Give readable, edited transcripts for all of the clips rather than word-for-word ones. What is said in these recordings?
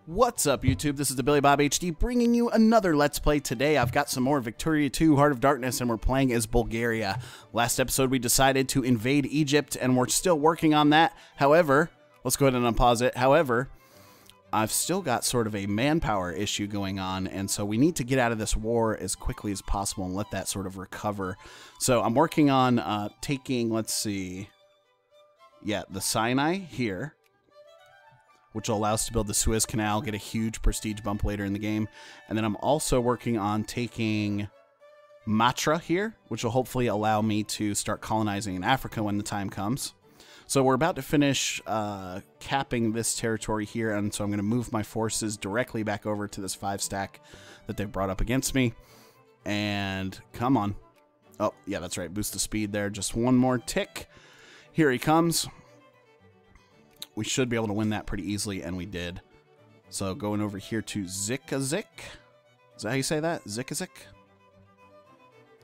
What's up, YouTube? This is TheBillyBobHD bringing you another Let's Play. Today I've got some more Victoria 2 Heart of Darkness, and we're playing as Bulgaria. Last episode we decided to invade Egypt, and we're still working on that. However, let's go ahead and unpause it. However, I've still got sort of a manpower issue going on, and so we need to get out of this war as quickly as possible and let that sort of recover. So I'm working on taking, let's see, the Sinai here, which will allow us to build the Suez Canal, get a huge prestige bump later in the game. And then I'm also working on taking Matra here, which will hopefully allow me to start colonizing in Africa when the time comes. So we're about to finish capping this territory here, and so I'm going to move my forces directly back over to this 5-stack that they've brought up against me. And come on. Oh, yeah, that's right. Boost the speed there. Just one more tick. Here he comes. We should be able to win that pretty easily, and we did. So going over here to Zikazik. Is that how you say that? Zikazik?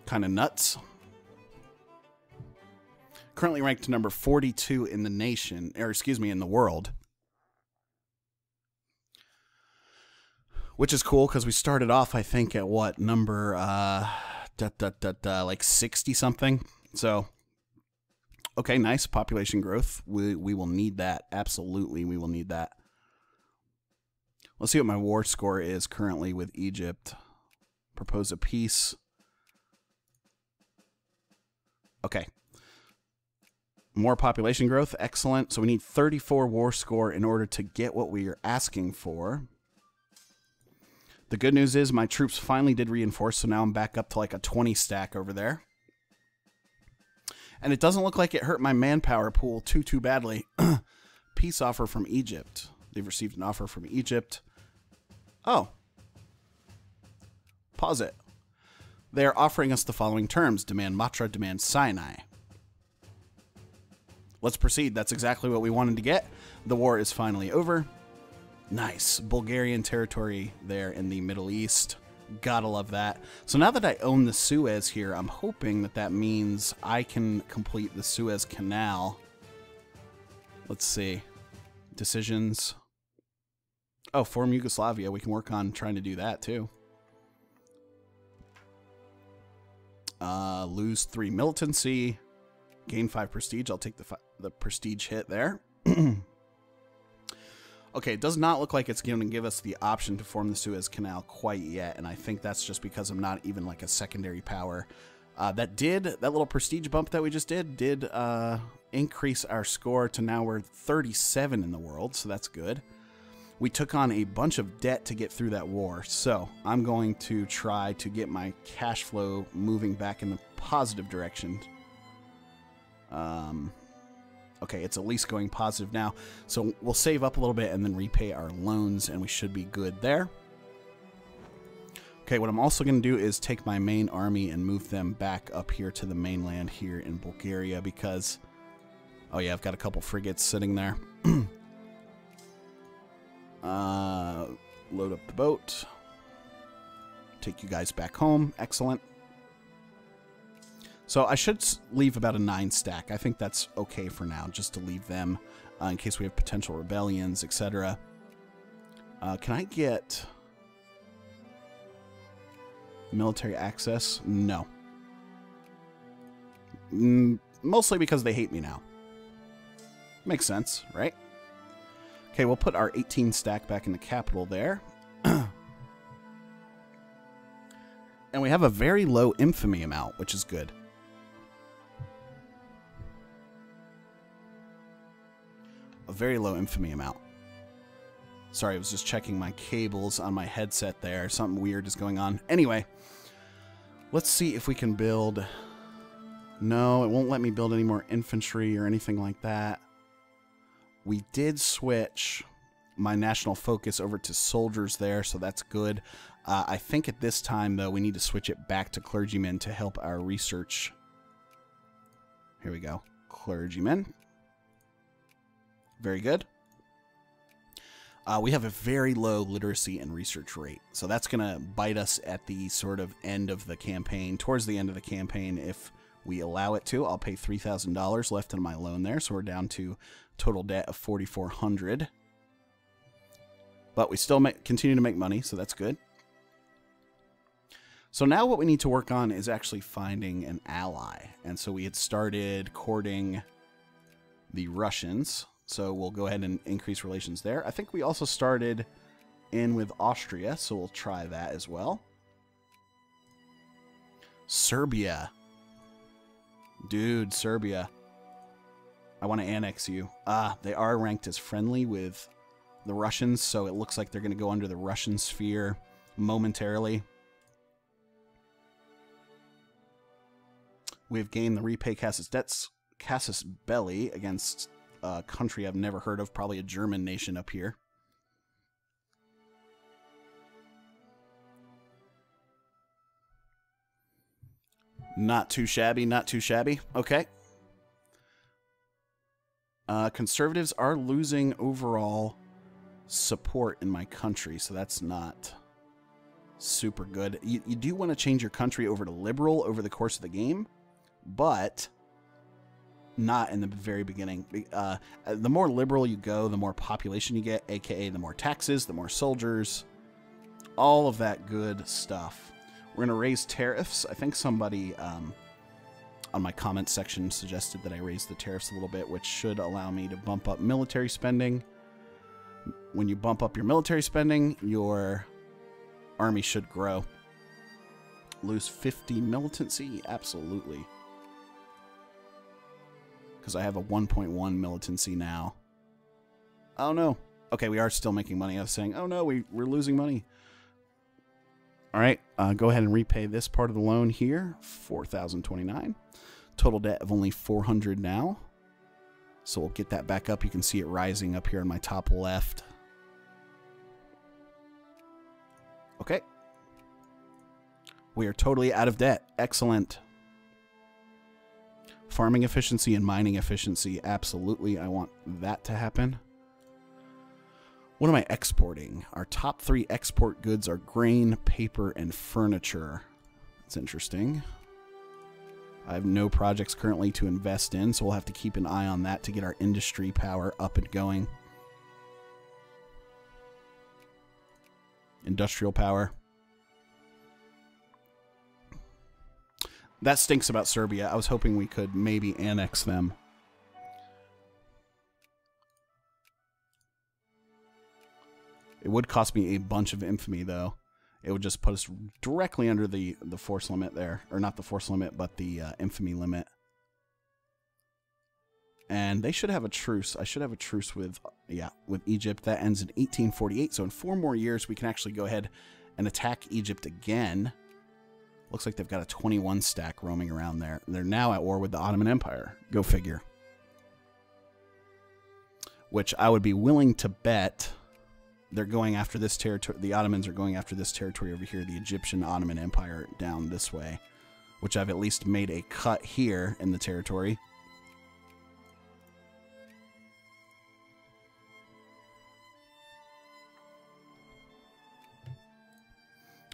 Kind of nuts. Currently ranked number 42 in the nation, or excuse me, in the world. Which is cool, because we started off, I think, at what, number, like 60-something. So okay, nice population growth. We will need that. Absolutely, we will need that. Let's see what my war score is currently with Egypt. Propose a peace. Okay. More population growth. Excellent. So we need 34 war score in order to get what we are asking for. The good news is my troops finally did reinforce, so now I'm back up to like a 20 stack over there. And it doesn't look like it hurt my manpower pool too badly. Peace offer from Egypt. They've received an offer from Egypt. Oh. Pause it. They are offering us the following terms. Demand Matra, demand Sinai. Let's proceed. That's exactly what we wanted to get. The war is finally over. Nice. Bulgarian territory there in the Middle East. Gotta love that. So now that I own the Suez here, I'm hoping that that means I can complete the Suez Canal. Let's see. Decisions. Oh, form Yugoslavia. We can work on trying to do that too. Lose 3 militancy. Gain 5 prestige. I'll take the prestige hit there. Okay, it does not look like it's going to give us the option to form the Suez Canal quite yet, and I think that's just because I'm not even like a secondary power. That little prestige bump that we just did increase our score to now we're 37 in the world, so that's good. We took on a bunch of debt to get through that war, so I'm going to try to get my cash flow moving back in the positive direction. Okay, it's at least going positive now. So we'll save up a little bit and then repay our loans, and we should be good there. Okay, what I'm also going to do is take my main army and move them back up here to the mainland here in Bulgaria because, oh yeah, I've got a couple frigates sitting there. Load up the boat. Take you guys back home. Excellent. So I should leave about a 9 stack. I think that's okay for now, just to leave them in case we have potential rebellions, etc. Can I get military access? No. Mostly because they hate me now. Makes sense, right? Okay, we'll put our 18 stack back in the capital there. And we have a very low infamy amount, which is good. A very low infamy amount. Sorry, I was just checking my cables on my headset there. Something weird is going on. Anyway, let's see if we can build... No, it won't let me build any more infantry or anything like that. We did switch my national focus over to soldiers there, so that's good. I think at this time, though, we need to switch it back to clergymen to help our research. Here we go. Clergymen. Very good. We have a very low literacy and research rate, so that's going to bite us at the sort of end of the campaign, towards the end of the campaign, if we allow it to. I'll pay $3,000 left on my loan there, so we're down to total debt of $4,400. But we still continue to make money, so that's good. So now what we need to work on is actually finding an ally. And so we had started courting the Russians. So we'll go ahead and increase relations there. I think we also started in with Austria, so we'll try that as well. Serbia. Dude, Serbia. I want to annex you. They are ranked as friendly with the Russians, so it looks like they're going to go under the Russian sphere momentarily. We have gained the repay Casus debts, Casus Belli, against a country I've never heard of, probably a German nation up here. Not too shabby, not too shabby. Okay. Conservatives are losing overall support in my country, so that's not super good. You do want to change your country over to liberal over the course of the game, but not in the very beginning. The more liberal you go, the more population you get, aka the more taxes, the more soldiers, all of that good stuff. We're going to raise tariffs. I think somebody on my comment section suggested that I raise the tariffs a little bit, which should allow me to bump up military spending. When you bump up your military spending, your army should grow. Lose 50 militancy? Absolutely. Because I have a 1.1 militancy now. Oh no. Okay, we are still making money. I was saying, oh no, we're losing money. All right, go ahead and repay this part of the loan here, 4,029. Total debt of only 400 now. So we'll get that back up. You can see it rising up here in my top left. Okay. We are totally out of debt. Excellent. Farming efficiency and mining efficiency. Absolutely, I want that to happen. What am I exporting? Our top 3 export goods are grain, paper, and furniture. That's interesting. I have no projects currently to invest in, so we'll have to keep an eye on that to get our industry power up and going. Industrial power. That stinks about Serbia. I was hoping we could maybe annex them. It would cost me a bunch of infamy, though. It would just put us directly under the force limit there. Or not the force limit, but the infamy limit. And they should have a truce. I should have a truce with, yeah, with Egypt. That ends in 1848. So in 4 more years, we can actually go ahead and attack Egypt again. Looks like they've got a 21 stack roaming around there. They're now at war with the Ottoman Empire. Go figure. Which I would be willing to bet they're going after this territory. The Ottomans are going after this territory over here, the Egyptian Ottoman Empire down this way, which I've at least made a cut here in the territory.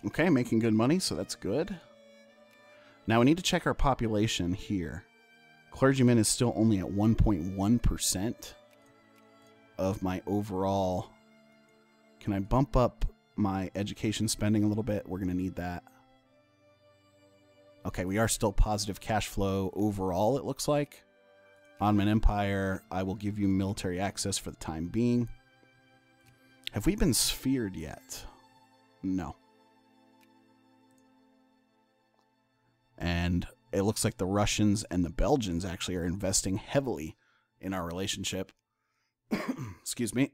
Okay, making good money, so that's good. Now we need to check our population here. Clergymen is still only at 1.1% of my overall. Can I bump up my education spending a little bit? We're going to need that. Okay, we are still positive cash flow overall, it looks like. Ottoman Empire, I will give you military access for the time being. Have we been sphered yet? No. And it looks like the Russians and the Belgians actually are investing heavily in our relationship. Excuse me.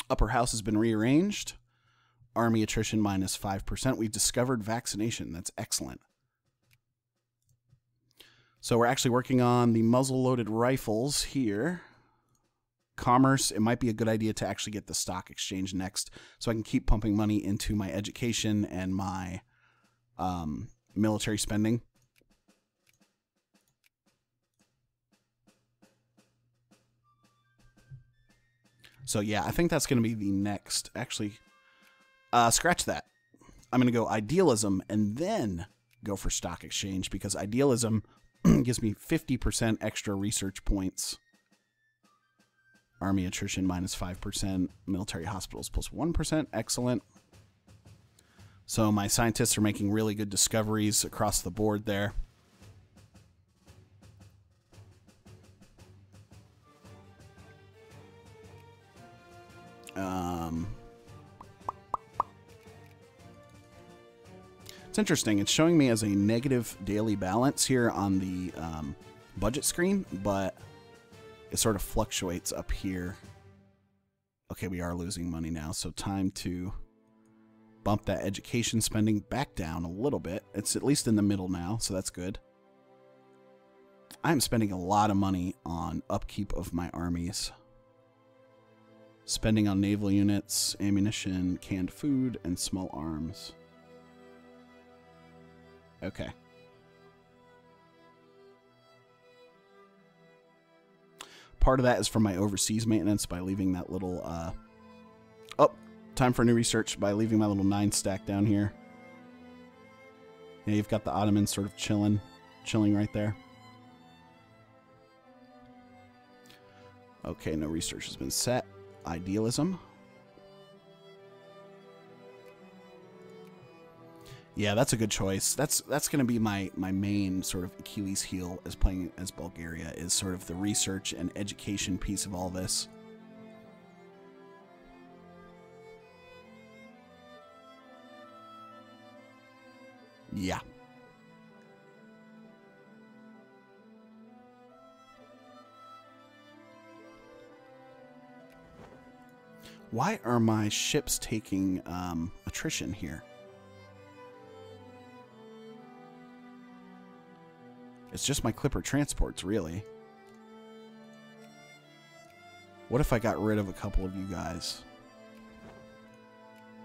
Upper house has been rearranged. Army attrition minus 5%. We've discovered vaccination. That's excellent. So we're actually working on the muzzle-loaded rifles here. Commerce, it might be a good idea to actually get the stock exchange next so I can keep pumping money into my education and my military spending. So yeah, I think that's going to be the next. Actually, scratch that. I'm going to go idealism and then go for stock exchange because idealism gives me 50% extra research points. Army attrition minus 5%. Military hospitals plus 1%. Excellent. So my scientists are making really good discoveries across the board there. It's interesting. It's showing me as a negative daily balance here on the budget screen, but it sort of fluctuates up here. Okay, we are losing money now, so time to bump that education spending back down a little bit. It's at least in the middle now, so that's good. I'm spending a lot of money on upkeep of my armies. Spending on naval units, ammunition, canned food, and small arms. Okay. Part of that is from my overseas maintenance by leaving that little, oh, time for new research by leaving my little 9 stack down here. Yeah, you've got the Ottomans sort of chilling right there. Okay, no research has been set. Idealism. Yeah, that's a good choice. That's going to be my main sort of Achilles heel as playing as Bulgaria, is sort of the research and education piece of all this. Yeah. Why are my ships taking attrition here? It's just my Clipper transports, really. What if I got rid of a couple of you guys?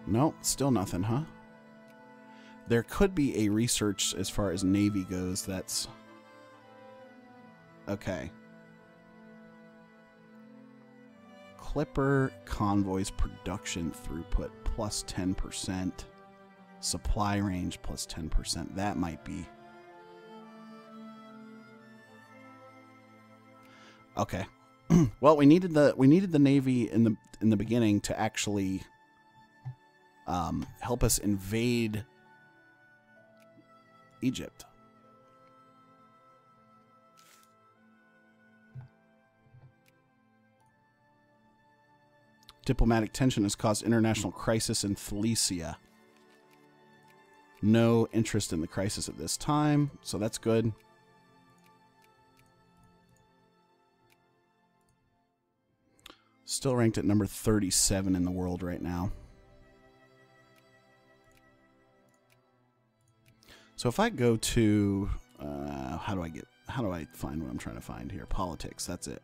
Nope, still nothing, huh? There could be a research as far as Navy goes that's... Okay. Clipper convoys production throughput plus 10%. Supply range plus 10%. That might be... Okay. Well, we needed the Navy in the beginning to actually help us invade Egypt. Diplomatic tension has caused international crisis in Thalicia. No interest in the crisis at this time, so that's good. Still ranked at number 37 in the world right now. So if I go to, how do I find what I'm trying to find here? Politics, that's it.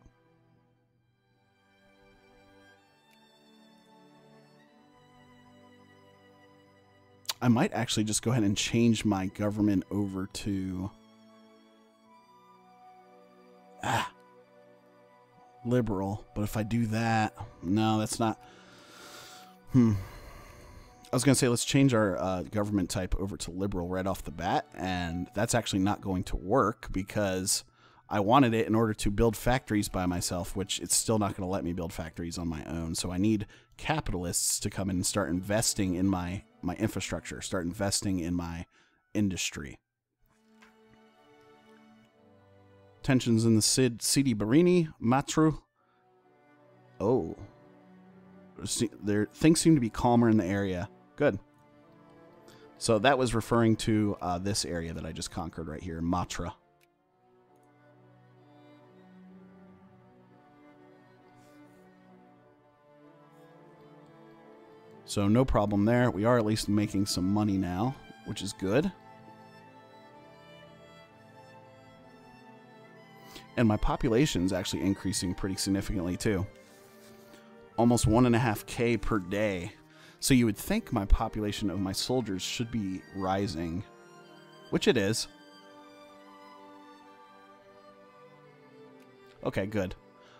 I might actually just go ahead and change my government over to liberal, but if I do that, no, that's not. I was going to say, let's change our government type over to liberal right off the bat, and that's actually not going to work because I wanted it in order to build factories by myself, which it's still not going to let me build factories on my own. So I need capitalists to come in and start investing in my infrastructure, start investing in my industry. Tensions in the Sidi Barini, Matru. Oh. Things seem to be calmer in the area. Good. So that was referring to this area that I just conquered right here, Matra. So no problem there. We are at least making some money now, which is good. And my population is actually increasing pretty significantly too. Almost 1.5K per day. So you would think my population of my soldiers should be rising, which it is. Okay, good.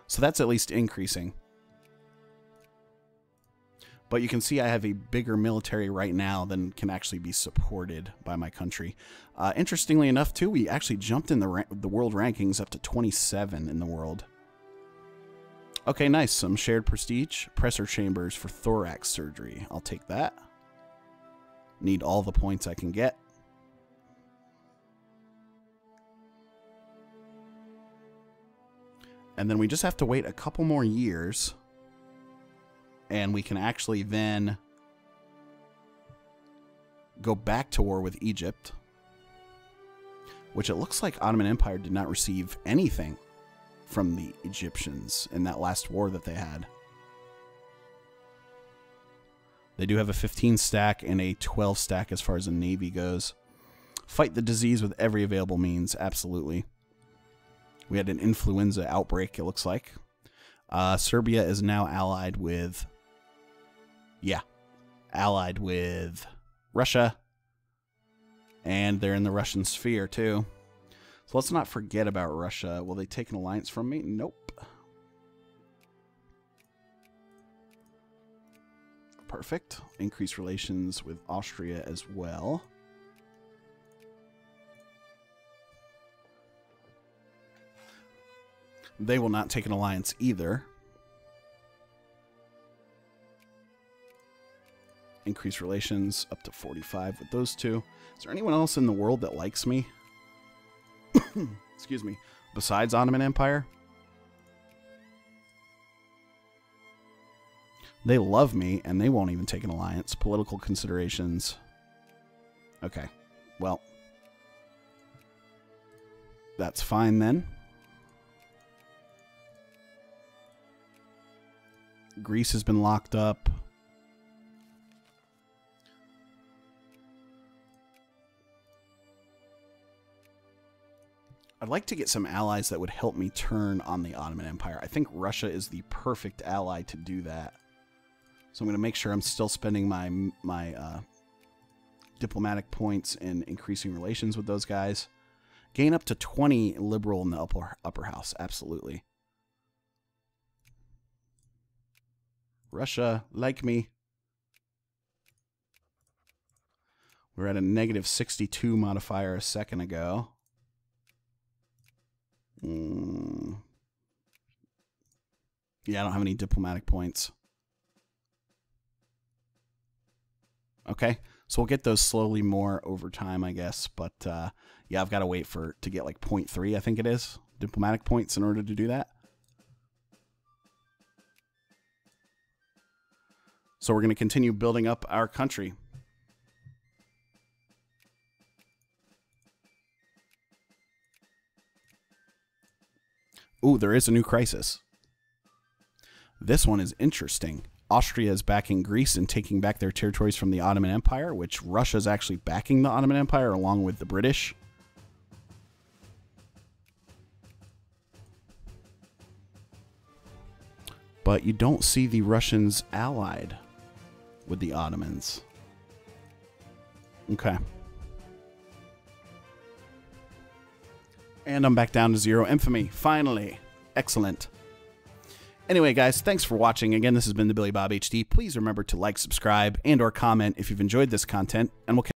So that's at least increasing. But you can see I have a bigger military right now than can actually be supported by my country. Interestingly enough, too, we actually jumped in the world rankings up to 27 in the world. Okay, nice. Some shared prestige. Pressure chambers for thorax surgery. I'll take that. Need all the points I can get. And then we just have to wait a couple more years. And we can actually then go back to war with Egypt. Which it looks like Ottoman Empire did not receive anything from the Egyptians in that last war that they had. They do have a 15 stack and a 12 stack as far as the navy goes. Fight the disease with every available means, absolutely. We had an influenza outbreak, it looks like. Serbia is now allied with... Yeah, allied with Russia. And they're in the Russian sphere, too. So let's not forget about Russia. Will they take an alliance from me? Nope. Perfect. Increase relations with Austria as well. They will not take an alliance either. Increase relations up to 45 with those two. Is there anyone else in the world that likes me? Excuse me. Besides Ottoman Empire? They love me, and they won't even take an alliance. Political considerations. Okay. Well. That's fine then. Greece has been locked up. I'd like to get some allies that would help me turn on the Ottoman Empire. I think Russia is the perfect ally to do that. So I'm going to make sure I'm still spending my diplomatic points in increasing relations with those guys. Gain up to 20 liberal in the upper house. Absolutely. Russia, like me. We're at a negative 62 modifier a second ago. Yeah, I don't have any diplomatic points. Okay, so we'll get those slowly more over time, I guess. But yeah, I've got to wait to get like 0.3, I think it is, diplomatic points in order to do that. So we're going to continue building up our country. Ooh, there is a new crisis. This one is interesting. Austria is backing Greece and taking back their territories from the Ottoman Empire, which Russia is actually backing the Ottoman Empire along with the British. But you don't see the Russians allied with the Ottomans. Okay. And I'm back down to 0 infamy. Finally. Excellent. Anyway, guys, thanks for watching. Again, this has been the BillyBobHD. Please remember to like, subscribe, and or comment if you've enjoyed this content, and we'll catch